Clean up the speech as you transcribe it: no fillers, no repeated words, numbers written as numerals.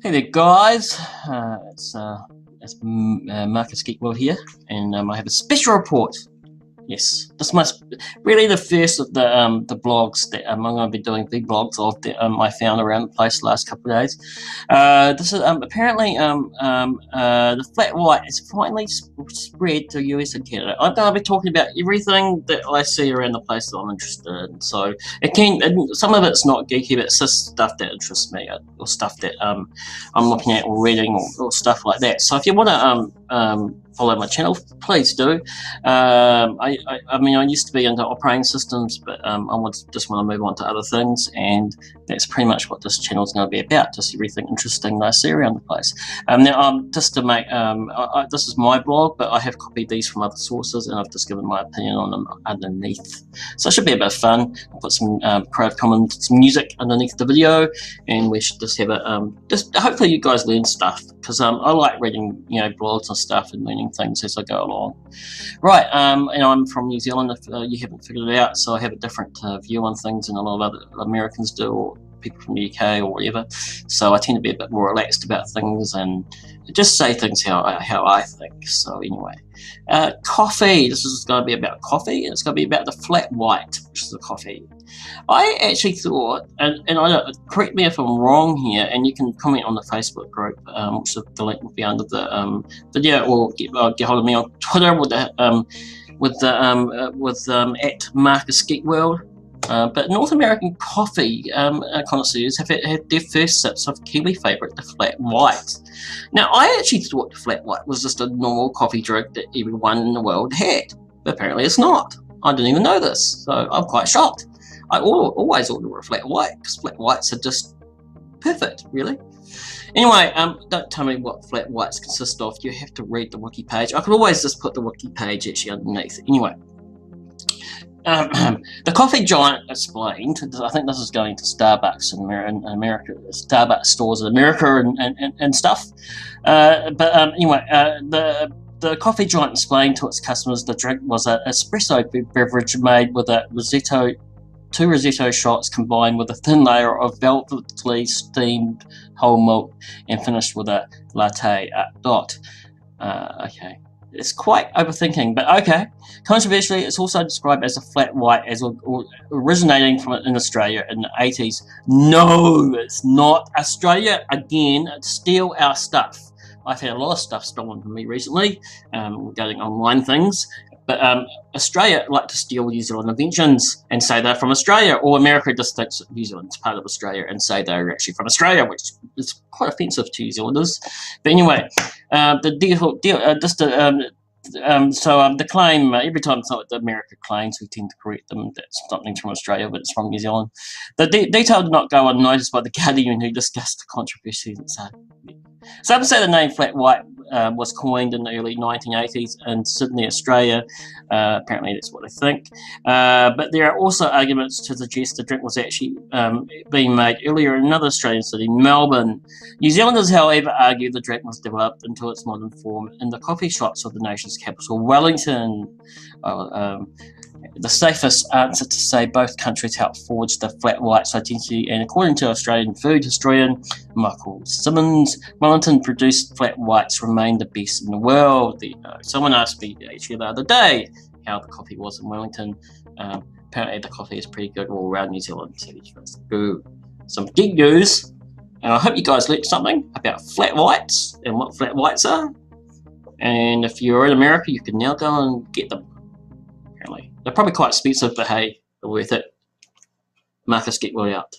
Hey there, guys. It's Marcus Geekworld here, and I have a special report. Yes, this must really the first of the blogs that I'm going to be doing big blogs of that I found around the place the last couple of days. This is apparently the flat white has finally spread to US and Canada. I'm going to be talking about everything that I see around the place that I'm interested in. So some of it's not geeky, but it's just stuff that interests me or stuff that I'm looking at or reading or stuff like that. So if you want to follow my channel, please do. I mean, I used to be into operating systems, but I just want to move on to other things, and that's pretty much what this channel is going to be about, just everything interesting that I see around the place. Now, just to make, this is my blog, but I have copied these from other sources, and I've just given my opinion on them underneath. So it should be a bit of fun. I'll put some Creative Commons music underneath the video, and we should just have a, just hopefully you guys learn stuff, because I like reading, blogs and stuff and learning things as I go along. Right, and I'm from New Zealand, if you haven't figured it out, so I have a different view on things than a lot of other Americans do, or people from the UK or whatever. So I tend to be a bit more relaxed about things and just say things how I think. So anyway, coffee. This is going to be about coffee, and it's going to be about the flat white, which is a coffee. I actually thought, and correct me if I'm wrong here, and you can comment on the Facebook group, which the link will be under the video, or get hold of me on Twitter with at Marcus Geekworld. But North American coffee connoisseurs have their first sips of Kiwi favourite, the flat white. Now, I actually thought the flat white was just a normal coffee drink that everyone in the world had, but apparently it's not. I didn't even know this, so I'm quite shocked. I always order a flat white, because flat whites are just perfect, really. Anyway, don't tell me what flat whites consist of. You have to read the wiki page. I could always just put the wiki page actually underneath. Anyway, the coffee giant explained, I think this is going to Starbucks in America, Starbucks stores in America and stuff. Anyway, the coffee giant explained to its customers the drink was an espresso beverage made with two Rossetto shots combined with a thin layer of velvetly steamed whole milk and finished with a latte dot. Okay. It's quite overthinking, but okay. Controversially, it's also described as a flat white, as originating in Australia in the 80s. No, it's not. Australia, again, steal our stuff. I've had a lot of stuff stolen from me recently regarding online things. But Australia like to steal New Zealand inventions and say they're from Australia, or America just thinks New Zealand's part of Australia and say they're actually from Australia, which is quite offensive to New Zealanders. But anyway, the claim, every time the America claims, we tend to correct them that something's from Australia, but it's from New Zealand. The detail did not go unnoticed by the Guardian, who discussed the controversy. Some say the name flat white was coined in the early 1980s in Sydney, Australia. Apparently that's what they think. But there are also arguments to suggest the drink was actually being made earlier in another Australian city, Melbourne. New Zealanders, however, argue the drink was developed into its modern form in the coffee shops of the nation's capital, Wellington. The safest answer to say both countries helped forge the flat white's identity, and according to Australian food historian Michael Simmons, Wellington-produced flat whites remain the best in the world. Someone asked me actually the other day how the coffee was in Wellington. Apparently the coffee is pretty good all around New Zealand, so let's go. Some geek news, and I hope you guys learned something about flat whites and what flat whites are. And if you're in America, you can now go and get them. Apparently they're probably quite expensive, but hey, they're worth it. Marcus Geekworld out.